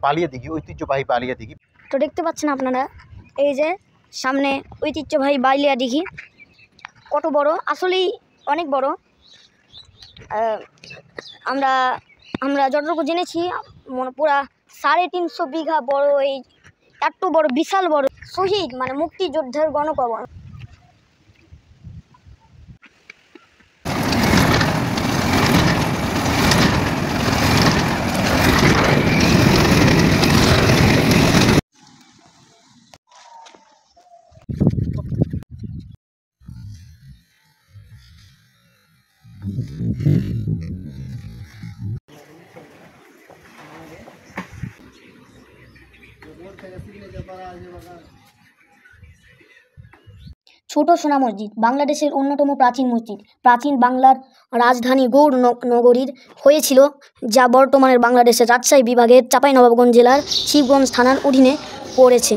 বালিয়া দিঘি, ঐতিহ্যবাহী বালিয়া দিঘি। তো দেখতে পাচ্ছেন আপনারা এই যে সামনে ঐতিহ্যবাহী বালিয়া দিঘি, কত বড়, আসলেই অনেক বড়। আমরা আমরা যতটুকু জেনেছি পুরা 350 বিঘা বড়, এই এত বড় বিশাল বড় শহীদ মানে মুক্তিযোদ্ধার গণকবর। ছোট সোনা মসজিদ বাংলাদেশের অন্যতম প্রাচীন মসজিদ। প্রাচীন বাংলার রাজধানী গৌড় নগরীর হয়েছিল, যা বর্তমানের বাংলাদেশের রাজশাহী বিভাগের চাঁপাইনবাবগঞ্জ জেলার শিবগঞ্জ থানার অধীনে পড়েছে।